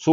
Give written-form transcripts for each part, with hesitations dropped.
100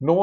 9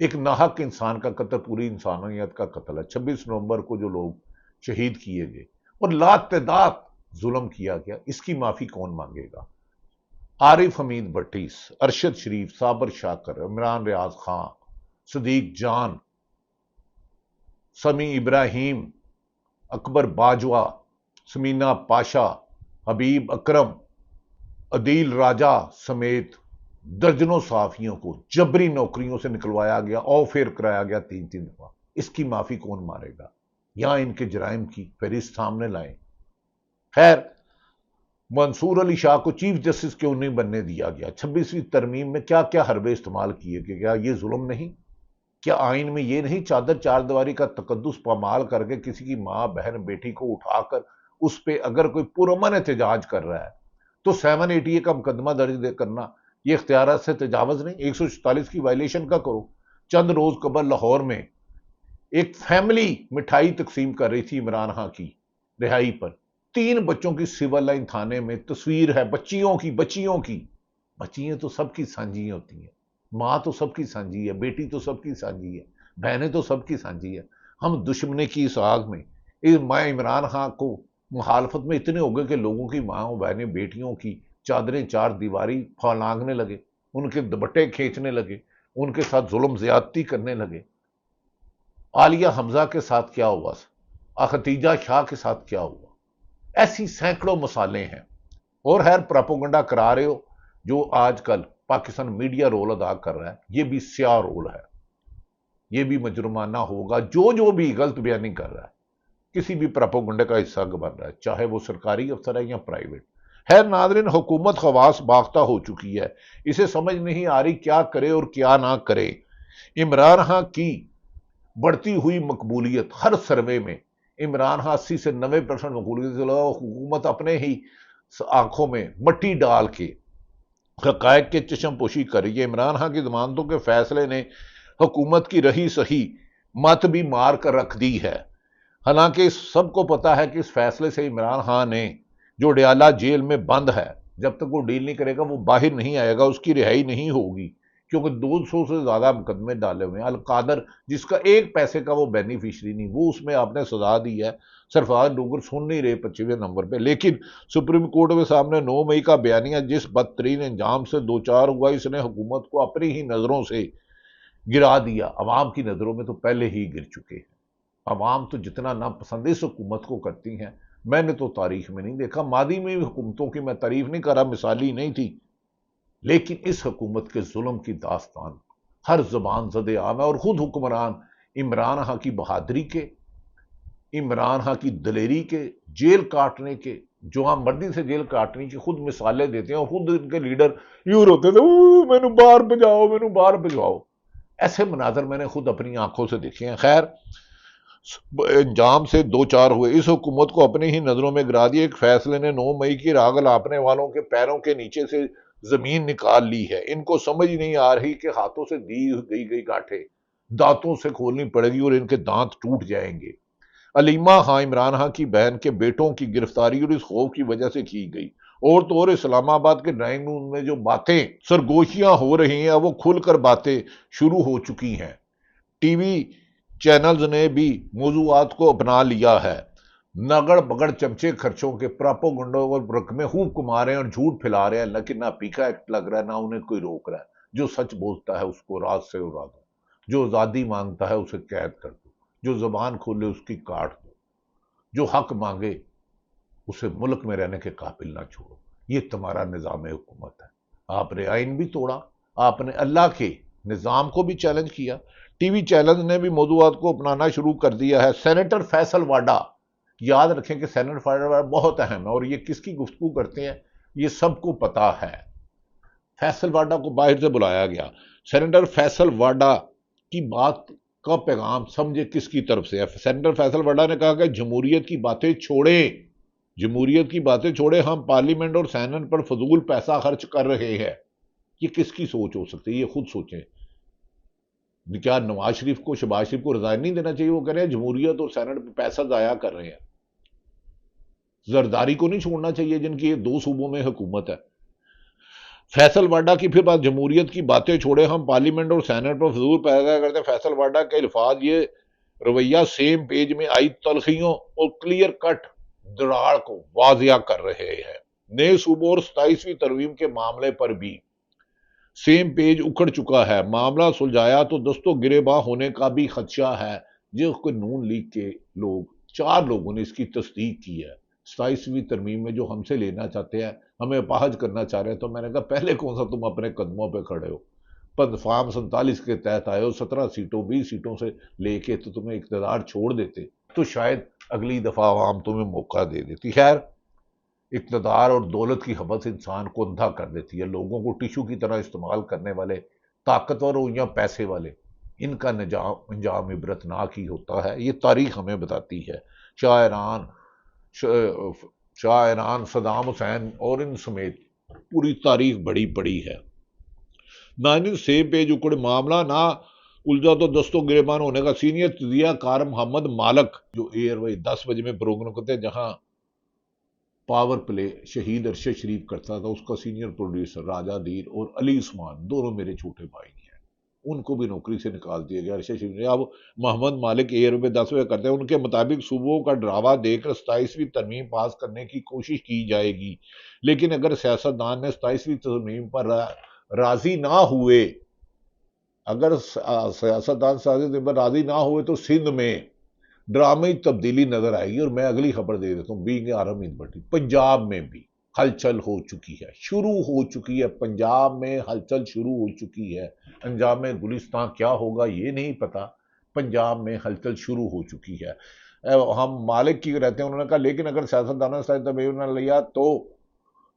ایک ناحق انسان کا قتل پوری انسانیت کا قتل ہے۔ 26 نومبر کو جو لوگ شہید کیے گئے اور لاتعداد ظلم کیا گیا، اس کی معافی کون مانگے گا؟ عارف حمید بٹی، ارشد شریف، صابر شاکر، عمران ریاض خان، صدیق جان، سمیع ابراہیم، اکبر باجوہ، سمینہ پاشا، حبیب اکرم، عدیل راجہ سمیت درجنوں صحافیوں کو جبری نوکریوں سے نکلوایا گیا، پھر کرایا گیا 3 دفعہ۔ اس کی معافی کون مارے گا؟ یا ان کے جرائم کی فہرست سامنے لائیں۔ خیر، منصور علی شاہ کو چیف جسٹس کیوں نہیں بننے دیا گیا؟ 26ویں ترمیم میں کیا کیا حربے استعمال کیے کہ کیا یہ ظلم نہیں؟ کیا آئین میں یہ نہیں؟ چادر چار دیواری کا تقدس پامال کر کے کسی کی ماں بہن بیٹی کو اٹھا کر اس پہ اگر کوئی پرامن احتجاج کر رہا ہے تو 788 کا مقدمہ درج کرنا یہ اختیارات سے تجاوز نہیں؟ 144 کی وائلیشن کا کرو۔ چند روز قبل لاہور میں ایک فیملی مٹھائی تقسیم کر رہی تھی عمران خان کی رہائی پر، 3 بچوں کی سول لائن تھانے میں تصویر ہے بچیوں کی۔ بچیاں تو سب کی سانجی ہوتی ہیں، ماں تو سب کی سانجی ہے، بیٹی تو سب کی سانجی ہے، بہنیں تو سب کی سانجی ہے۔ ہم دشمنی کی اس آگ میں میں عمران خان کو مخالفت میں اتنے ہو گئے کہ لوگوں کی ماں بہنیں بیٹیوں کی چادریں چار دیواری پھلانگنے لگے، ان کے دوپٹے کھینچنے لگے، ان کے ساتھ ظلم زیادتی کرنے لگے۔ عالیہ حمزہ کے ساتھ کیا ہوا؟ ختیجہ شاہ کے ساتھ کیا ہوا؟ ایسی سینکڑوں مثالیں ہیں۔ اور خیر، پراپوگنڈا کرا رہے ہو جو آج کل پاکستان میڈیا رول ادا کر رہا ہے، یہ بھی سیاہ رول ہے، یہ بھی مجرمانہ ہوگا۔ جو بھی غلط بیانی کر رہا ہے کسی بھی پراپوگنڈے کا حصہ بن رہا ہے، چاہے وہ سرکاری افسر ہے یا پرائیویٹ۔ خیر ناظرین، حکومت خواص باختہ ہو چکی ہے، اسے سمجھ نہیں آ رہی کیا کرے اور کیا نہ کرے۔ عمران خان کی بڑھتی ہوئی مقبولیت، ہر سروے میں عمران خان 80 سے 90% مقبولیت، حکومت اپنے ہی آنکھوں میں مٹی ڈال کے حقائق کے چشم پوشی کر رہی ہے۔ عمران خان کی ضمانتوں کے فیصلے نے حکومت کی رہی صحیح مت بھی مار کر رکھ دی ہے۔ حالانکہ سب کو پتا ہے کہ اس فیصلے سے عمران خان نے جو ڈیالہ جیل میں بند ہے، جب تک وہ ڈیل نہیں کرے گا وہ باہر نہیں آئے گا، اس کی رہائی نہیں ہوگی، کیونکہ 200 سے زیادہ مقدمے ڈالے ہوئے ہیں۔ القادر جس کا 1 پیسے کا وہ بینیفیشری نہیں، وہ اس میں آپ نے سزا دی ہے۔ سرفراز ڈوگر سن نہیں رہے 25ویں نمبر پہ، لیکن سپریم کورٹ کے سامنے 9 مئی کا بیانیہ جس بدترین انجام سے دوچار ہوا، اس نے حکومت کو اپنی ہی نظروں سے گرا دیا۔ عوام کی نظروں میں تو پہلے ہی گر چکے ہیں۔ عوام تو جتنا ناپسند اس حکومت کو کرتی ہیں، میں نے تو تاریخ میں نہیں دیکھا۔ ماضی میں بھی حکومتوں کی میں تعریف نہیں کر رہا، مثالی نہیں تھی، لیکن اس حکومت کے ظلم کی داستان ہر زبان زد عام ہے۔ اور خود حکمران عمران خان کی بہادری کے، عمران خان کی دلیری کے، جیل کاٹنے کے، جو ہم مردی سے جیل کاٹنے کی خود مثالیں دیتے ہیں، اور خود ان کے لیڈر یوں روتے تھے، مینو باہر بھجاؤ، مینو باہر بھجواؤ۔ ایسے مناظر میں نے خود اپنی آنکھوں سے دیکھے ہیں۔ خیر، انجام سے دوچار ہوئے، اس حکومت کو اپنی ہی نظروں میں گرا دیا۔ ایک فیصلے نے 9 مئی کی راگ لاپنے والوں کے پیروں کے نیچے سے زمین نکال لی ہے۔ ان کو سمجھ نہیں آ رہی کہ ہاتھوں سے دی گئی گاٹھیں دانتوں سے کھولنی پڑے گی اور ان کے دانت ٹوٹ جائیں گے۔ علیمہ خان، عمران خان کی بہن کے بیٹوں کی گرفتاری اور اس خوف کی وجہ سے کی گئی، اور تو اور اسلام آباد کے ڈرائنگ روم میں جو باتیں سرگوشیاں ہو رہی ہیں وہ کھل کر باتیں شروع ہو چکی ہیں۔ ٹی وی چینلز نے بھی موضوعات کو اپنا لیا ہے۔ نگڑ بگڑ چمچے خرچوں کے پراپوگنڈوں اور رقمیں خوب کما رہے ہیں اور جھوٹ پھیلا رہے ہیں، لیکن نہ پیکا ایکٹ لگ رہا ہے، نہ انہیں کوئی روک رہا ہے۔ جو سچ بولتا ہے اس کو راز سے اڑا دو، جو آزادی مانگتا ہے اسے قید کر دو، جو زبان کھولے اس کی کاٹ دو، جو حق مانگے اسے ملک میں رہنے کے قابل نہ چھوڑو۔ یہ تمہارا نظام حکومت ہے۔ آپ نے آئین بھی توڑا، آپ نے اللہ کے نظام کو بھی چیلنج کیا۔ ٹی وی چینلز نے بھی موضوعات کو اپنانا شروع کر دیا ہے۔ سینیٹر فیصل واڈا، یاد رکھیں کہ سینیٹر فیصل واڈا بہت اہم ہے، اور یہ کس کی گفتگو کرتے ہیں یہ سب کو پتا ہے۔ فیصل واڈا کو باہر سے بلایا گیا۔ سینیٹر فیصل واڈا کی بات کا پیغام سمجھے کس کی طرف سے ہے۔ سینیٹر فیصل واڈا نے کہا کہ جمہوریت کی باتیں چھوڑیں، جمہوریت کی باتیں چھوڑیں، ہم پارلیمنٹ اور سینٹ پر فضول پیسہ خرچ کر رہے ہیں۔ یہ کس کی سوچ ہو سکتی ہے؟ یہ خود سوچیں۔ کیا نواز شریف کو، شہباز شریف کو رضائن نہیں دینا چاہیے؟ وہ کہہ رہے ہیں جمہوریت اور سینٹ پہ پیسہ ضائع کر رہے ہیں۔ زرداری کو نہیں چھوڑنا چاہیے جن کی 2 صوبوں میں حکومت ہے۔ فیصل واڈا کی پھر بات جمہوریت کی باتیں چھوڑے، ہم پارلیمنٹ اور سینٹ پر فضول پیدا کرتے ہیں۔ فیصل واڈا کے الفاظ، یہ رویہ سیم پیج میں آئی تلخیوں اور کلیئر کٹ دراڑ کو واضح کر رہے ہیں۔ نئے صوبوں اور 27ویں ترمیم کے معاملے پر بھی سیم پیج اکھڑ چکا ہے۔ معاملہ سلجھایا تو دستوں گریباں ہونے کا بھی خدشہ ہے، جس کو نون لیگ کے لوگ 4 لوگوں نے اس کی تصدیق کی ہے۔ 27ویں ترمیم میں جو ہم سے لینا چاہتے ہیں، ہمیں اپاہج کرنا چاہ رہے ہیں، تو میں نے کہا پہلے کون سا تم اپنے قدموں پہ کھڑے ہو؟ فارم 47 کے تحت آئے ہو، 17 سیٹوں 20 سیٹوں سے لے کے تو تمہیں اقتدار چھوڑ دیتے تو شاید اگلی دفعہ عوام تمہیں موقع دے دیتی۔ خیر، اقتدار اور دولت کی حوث انسان کو اندھا کر دیتی ہے۔ لوگوں کو ٹیشو کی طرح استعمال کرنے والے طاقتور ہو یا پیسے والے، ان کا انجام عبرتناک ہی ہوتا ہے۔ یہ تاریخ ہمیں بتاتی ہے۔ شاہ ایران، صدام حسین اور ان سمیت پوری تاریخ بڑی پڑی ہے۔ ناظرین، سیم پیج اکڑ معاملہ نہ الجھا تو دستوں گریبان ہونے کا۔ سینئر تجزیہ کار محمد مالک، جو ایئر وے 10 بجے میں پروگرام کرتے ہیں، جہاں پاور پلے شہید ارشد شریف کرتا تھا، اس کا سینئر پروڈیوسر راجہ دیر اور علی عثمان، دونوں میرے چھوٹے بھائی ہیں، ان کو بھی نوکری سے نکال دیا گیا۔ ارشد شریف نے، اب محمد مالک ایئر وے 10 بجے کرتے ہیں، ان کے مطابق صوبوں کا ڈراوا دے کر 27ویں ترمیم پاس کرنے کی کوشش کی جائے گی، لیکن اگر سیاستدان نے 27ویں ترمیم پر راضی نہ ہوئے، اگر سیاستدان 27ویں ترمیم پر راضی نہ ہوئے تو سندھ میں ڈرامی تبدیلی نظر آئے گی۔ اور میں اگلی خبر دے دیتا ہوں، بینگ آرم ان بٹی، پنجاب میں بھی ہلچل ہو چکی ہے، شروع ہو چکی ہے۔ پنجاب میں ہلچل شروع ہو چکی ہے۔ انجام گلستان کیا ہوگا یہ نہیں پتا، پنجاب میں ہلچل شروع ہو چکی ہے۔ ہم مالک کی رہتے ہیں، انہوں نے کہا لیکن اگر سیاستدانوں نے ترمیم نہ لیا تو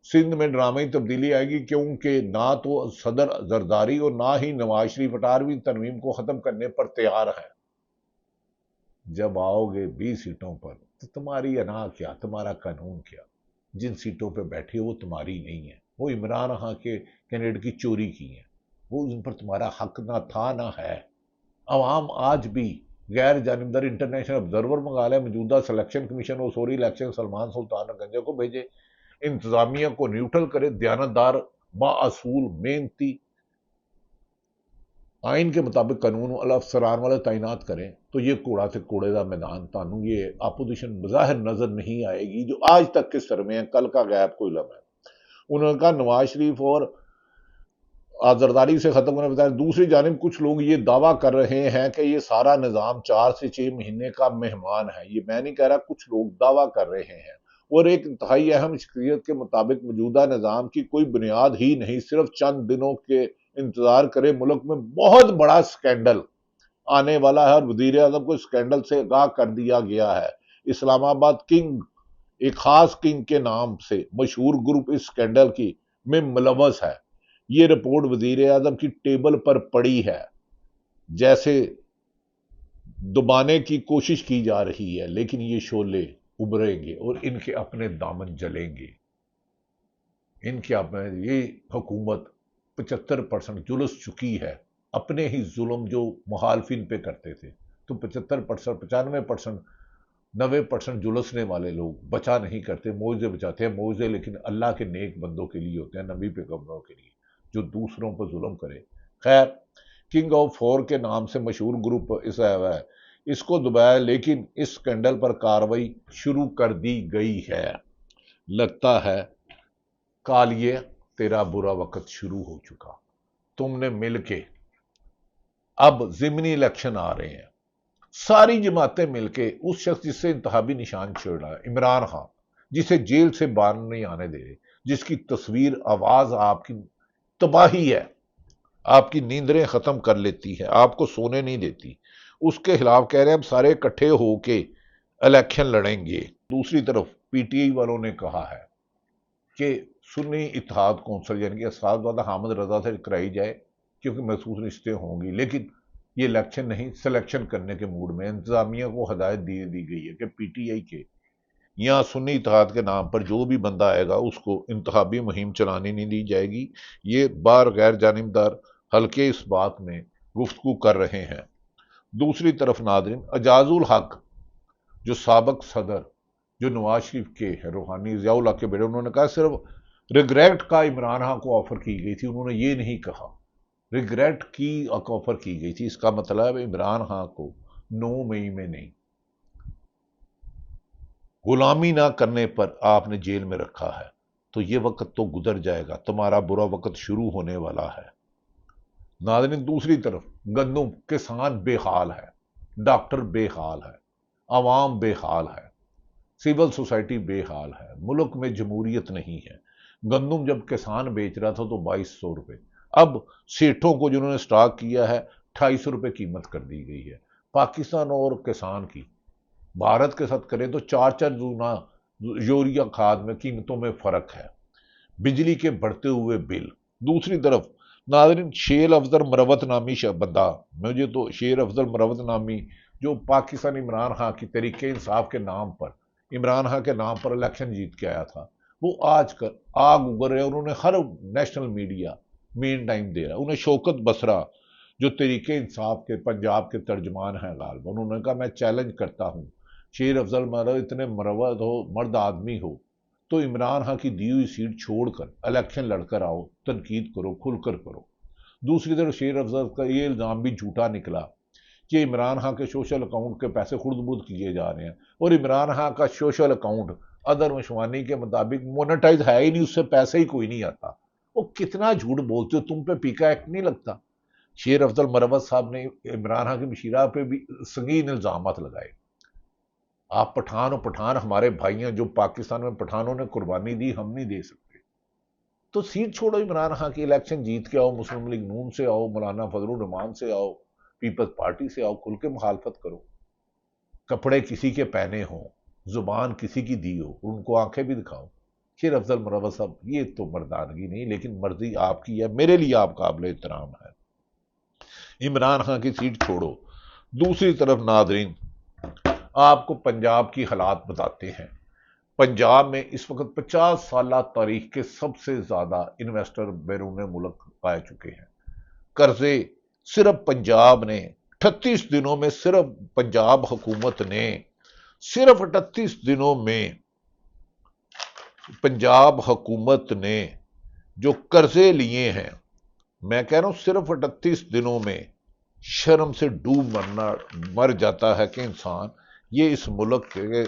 سندھ میں ڈرامائی تبدیلی آئے گی، کیونکہ نہ تو صدر زرداری اور نہ ہی نواز شریف 18ویں ترمیم کو ختم کرنے پر تیار ہے۔ جب آؤ گے 20 سیٹوں پر تو تمہاری انا کیا، تمہارا قانون کیا؟ جن سیٹوں پہ بیٹھے وہ تمہاری نہیں ہے، وہ عمران خان کے کینڈیڈیٹ کی چوری کی ہیں، وہ ان پر تمہارا حق نہ تھا نہ ہے۔ عوام آج بھی غیر جانبدار انٹرنیشنل آبزرور منگا لے، موجودہ سلیکشن کمیشن اور سوری الیکشن سلمان سلطان گنجے کو بھیجے، انتظامیہ کو نیوٹرل کرے، دیانتدار، با اصول، محنتی، آئین کے مطابق قانون والا افسران والے تعینات کریں، تو یہ کوڑا سے کوڑے کا میدان تانوں یہ اپوزیشن بظاہر نظر نہیں آئے گی، جو آج تک کے سر میں ہے، کل کا غیب کو علم ہے۔ انہوں نے کہا نواز شریف اور زرداری سے ختم ہونے بتایا۔ دوسری جانب کچھ لوگ یہ دعویٰ کر رہے ہیں کہ یہ سارا نظام 4 سے 6 مہینے کا مہمان ہے۔ یہ میں نہیں کہہ رہا، کچھ لوگ دعویٰ کر رہے ہیں، اور ایک انتہائی اہم شخصیت کے مطابق موجودہ نظام کی کوئی بنیاد ہی نہیں، صرف چند دنوں کے انتظار کرے، ملک میں بہت بڑا سکینڈل آنے والا ہے، اور وزیر اعظم کو سکینڈل سے آگاہ کر دیا گیا ہے۔ اسلام آباد کنگ، ایک خاص کنگ کے نام سے مشہور گروپ اس سکینڈل کی میں ملوث ہے۔ یہ رپورٹ وزیر اعظم کی ٹیبل پر پڑی ہے، جیسے دبانے کی کوشش کی جا رہی ہے، لیکن یہ شعلے ابھریں گے اور ان کے اپنے دامن جلیں گے۔ ان کے اپنے، یہ حکومت 75% جلس چکی ہے، اپنے ہی ظلم جو مخالفین پہ کرتے تھے، تو 75%، 95%، 90% جلسنے والے لوگ بچا نہیں کرتے، معجزے بچاتے ہیں۔ معجزے لیکن اللہ کے نیک بندوں کے لیے ہوتے ہیں، نبی پیغمبروں کے لیے، جو دوسروں پر ظلم کرے۔ خیر، کنگ آف 4 کے نام سے مشہور گروپ اس کو دبایا، لیکن اس سکینڈل پر کاروائی شروع کر دی گئی ہے۔ لگتا ہے کالیے تیرا برا وقت شروع ہو چکا، تم نے مل کے، اب ضمنی الیکشن آ رہے ہیں، ساری جماعتیں مل کے اس شخص جس سے انتخابی نشان چھیڑ رہا ہے، عمران خان، جسے جیل سے باہر نہیں آنے دے رہے، جس کی تصویر، آواز آپ کی تباہی ہے، آپ کی نیندریں ختم کر لیتی ہے، آپ کو سونے نہیں دیتی، اس کے خلاف کہہ رہے ہیں اب سارے اکٹھے ہو کے الیکشن لڑیں گے۔ دوسری طرف پی ٹی آئی والوں نے کہا ہے کہ سنی اتحاد کونسل یعنی کہ اسعد وعدہ حامد رضا سے کرائی جائے، کیونکہ محسوس رشتے ہوں گی، لیکن یہ الیکشن نہیں، سلیکشن کرنے کے موڈ میں انتظامیہ کو ہدایت دی گئی ہے کہ پی ٹی آئی کے یا سنی اتحاد کے نام پر جو بھی بندہ آئے گا اس کو انتخابی مہم چلانی نہیں دی جائے گی۔ یہ بار غیر جانبدار حلقے اس بات میں گفتگو کر رہے ہیں۔ دوسری طرف ناظرین، اعجاز الحق جو سابق صدر، جو نواز شریف کے روحانی ضیاء الحق کے بیٹے، انہوں نے کہا صرف ریگریٹ کا عمران خان کو آفر کی گئی تھی، انہوں نے یہ نہیں کہا، ریگریٹ کی آفر کی گئی تھی، اس کا مطلب عمران خان کو 9 مئی میں نہیں، غلامی نہ کرنے پر آپ نے جیل میں رکھا ہے، تو یہ وقت تو گزر جائے گا، تمہارا برا وقت شروع ہونے والا ہے۔ ناظرین، دوسری طرف گندم کسان بے حال ہے، ڈاکٹر بے حال ہے، عوام بے حال ہے، سول سوسائٹی بے حال ہے، ملک میں جمہوریت نہیں ہے۔ گندم جب کسان بیچ رہا تھا تو 2200 روپے، اب سیٹھوں کو جنہوں نے سٹاک کیا ہے 2800 روپے قیمت کر دی گئی ہے۔ پاکستان اور کسان کی بھارت کے ساتھ کریں تو 4 گنا یوریا کھاد میں قیمتوں میں فرق ہے، بجلی کے بڑھتے ہوئے بل۔ دوسری طرف ناظرین، شیر افضل مروت نامی بندہ، مجھے تو شیر افضل مروت نامی جو پاکستان عمران خان کی تحریک انصاف کے نام پر، عمران خان کے نام پر الیکشن جیت کے آیا تھا، وہ آج کل آگ اگر رہے، انہوں نے ہر نیشنل میڈیا مین ٹائم دے رہا ہے۔ انہیں شوکت بسرا جو تحریک انصاف کے پنجاب کے ترجمان ہیں غالب، انہوں نے کہا میں چیلنج کرتا ہوں، شیر افضل مروت اتنے مروت ہو، مرد آدمی ہو تو عمران خان کی دی ہوئی سیٹ چھوڑ کر الیکشن لڑ کر آؤ، تنقید کرو، کھل کر کرو۔ دوسری طرف شیر افضل کا یہ الزام بھی جھوٹا نکلا کہ عمران خان کے سوشل اکاؤنٹ کے پیسے خرد برد کیے جا رہے ہیں، اور عمران خان کا سوشل اکاؤنٹ ادر مشوانی کے مطابق مونیٹائز ہے ہی نہیں، اس سے پیسے ہی کوئی نہیں آتا۔ وہ کتنا جھوٹ بولتے ہو، تم پہ پیکا ایکٹ نہیں لگتا؟ شیر افضل مروت صاحب نے عمران خان کی مشیرہ پہ بھی سنگین الزامات لگائے۔ آپ پٹھان اور پٹھان ہمارے بھائی ہیں، جو پاکستان میں پٹھانوں نے قربانی دی، ہم نہیں دے سکتے۔ تو سیٹ چھوڑو عمران خان کی، الیکشن جیت کے آؤ، مسلم لیگ نون سے آؤ، مولانا فضل الرحمان سے آؤ، پیپلز پارٹی سے آؤ، کھل کے مخالفت کرو۔ کپڑے کسی کے پہنے ہوں، زبان کسی کی دی ہو، ان کو آنکھیں بھی دکھاؤ۔ شیر افضل مروت صاحب، یہ تو مردانگی نہیں، لیکن مرضی آپ کی ہے، میرے لیے آپ قابل احترام ہے۔ عمران خان کی سیٹ چھوڑو۔ دوسری طرف ناظرین، آپ کو پنجاب کی حالات بتاتے ہیں۔ پنجاب میں اس وقت 50 سالہ تاریخ کے سب سے زیادہ انویسٹر بیرون ملک پائے چکے ہیں۔ قرضے صرف پنجاب نے 38 دنوں میں، صرف پنجاب حکومت نے صرف 38 دنوں میں پنجاب حکومت نے جو قرضے لیے ہیں، میں کہہ رہا ہوں صرف 38 دنوں میں، شرم سے ڈوب مر جاتا ہے کہ انسان یہ اس ملک کے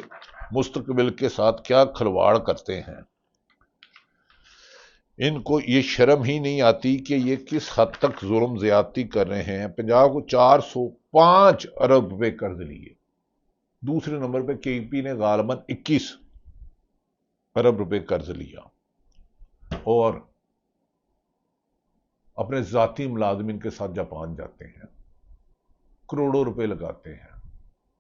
مستقبل کے ساتھ کیا کھلواڑ کرتے ہیں۔ ان کو یہ شرم ہی نہیں آتی کہ یہ کس حد تک ظلم زیادتی کر رہے ہیں۔ پنجاب کو 405 ارب روپے قرض لیے، دوسرے نمبر پہ کے پی نے غالباً 21 ارب روپے قرض لیا، اور اپنے ذاتی ملازمین کے ساتھ جاپان جاتے ہیں، کروڑوں روپے لگاتے ہیں،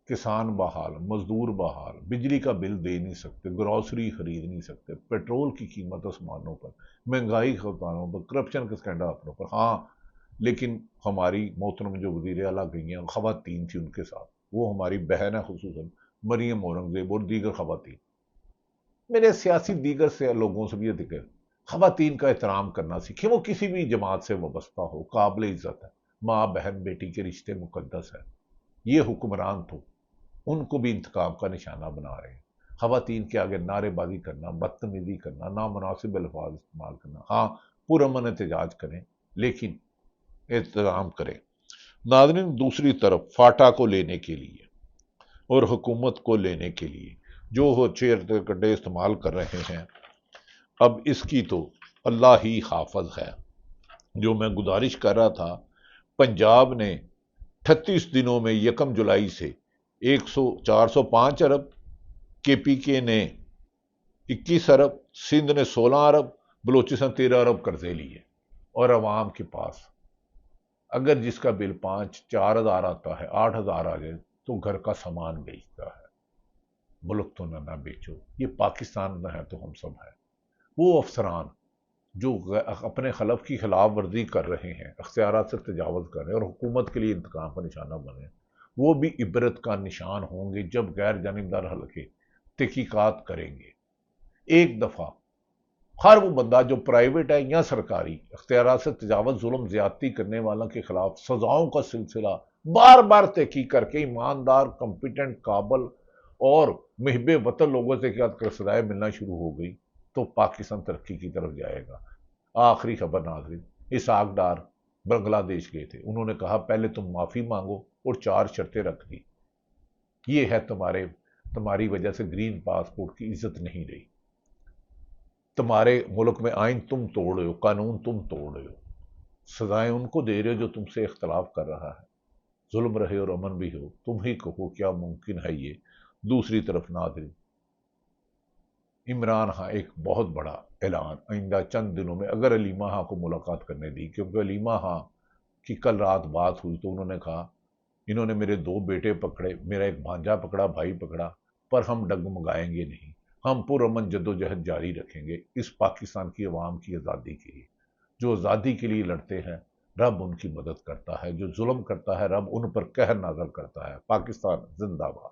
کسان بحال، مزدور بحال، بجلی کا بل دے نہیں سکتے، گروسری خرید نہیں سکتے، پیٹرول کی قیمت آسمانوں پر، مہنگائی آسمانوں پر، کرپشن کے اسکینڈل اپنوں پر۔ ہاں، لیکن ہماری محترم جو وزیر اعلیٰ گئی ہیں، خواتین تھی ان کے ساتھ، وہ ہماری بہن ہے، خصوصاً مریم اورنگزیب اور دیگر خواتین۔ میرے سیاسی دیگر سے لوگوں سے بھی یہ دکھے، خواتین کا احترام کرنا سیکھیں، وہ کسی بھی جماعت سے وابستہ ہو، قابل عزت ہے، ماں بہن بیٹی کے رشتے مقدس ہے۔ یہ حکمران تو ان کو بھی انتقام کا نشانہ بنا رہے ہیں۔ خواتین کے آگے نعرے بازی کرنا، بدتمیزی کرنا، نامناسب الفاظ استعمال کرنا، ہاں پرامن احتجاج کریں لیکن احترام کریں۔ ناظرین، دوسری طرف فاٹا کو لینے کے لیے اور حکومت کو لینے کے لیے جو وہ چیر کڈے استعمال کر رہے ہیں، اب اس کی تو اللہ ہی حافظ ہے۔ جو میں گزارش کر رہا تھا، پنجاب نے 38 دنوں میں 1 جولائی سے 405 ارب، کے پی کے نے 21 ارب، سندھ نے 16 ارب، بلوچستان 13 ارب قرضے لیے، اور عوام کے پاس اگر جس کا بل 4,000 آتا ہے، 8,000 آ جائے تو گھر کا سامان بیچتا ہے۔ ملک تو نہ بیچو، یہ پاکستان میں ہے تو ہم سب ہیں۔ وہ افسران جو اپنے خلف کی خلاف ورزی کر رہے ہیں، اختیارات سے تجاوز کر رہے ہیں اور حکومت کے لیے انتقام کا نشانہ بنے ہیں، وہ بھی عبرت کا نشان ہوں گے جب غیر جانبدار حلقے تحقیقات کریں گے۔ ایک دفعہ ہر وہ بندہ جو پرائیویٹ ہے یا سرکاری، اختیارات سے تجاوز، ظلم زیادتی کرنے والوں کے خلاف سزاؤں کا سلسلہ بار بار تحقیق کر کے ایماندار، کمپیٹنٹ، قابل اور محب وطن لوگوں سے کیا سزائیں ملنا شروع ہو گئی، تو پاکستان ترقی کی طرف جائے گا۔ آخری خبر ناظرین، اسحاق ڈار بنگلہ دیش گئے تھے، انہوں نے کہا پہلے تم معافی مانگو اور 4 شرطیں رکھ دی۔ یہ ہے تمہاری وجہ سے گرین پاسپورٹ کی عزت نہیں رہی، تمہارے ملک میں آئین تم توڑ رہے ہو، قانون تم توڑ رہے ہو، سزائیں ان کو دے رہے ہو جو تم سے اختلاف کر رہا ہے، ظلم رہے اور امن بھی ہو، تم ہی کہو کیا ممکن ہے یہ۔ دوسری طرف ناظرین، عمران خان ایک بہت بڑا اعلان آئندہ چند دنوں میں اگر علیمہ خان کو ملاقات کرنے دی، کیونکہ علیمہ خان کی کل رات بات ہوئی تو انہوں نے کہا انہوں نے میرے 2 بیٹے پکڑے، میرا ایک بھانجا پکڑا، بھائی پکڑا، پر ہم ڈگمگائیں گے نہیں، ہم پرامن جدوجہد جاری رکھیں گے اس پاکستان کی عوام کی آزادی کے لیے۔ جو آزادی کے لیے لڑتے ہیں رب ان کی مدد کرتا ہے، جو ظلم کرتا ہے رب ان پر قہر نازل کرتا ہے۔ پاکستان زندہ باد۔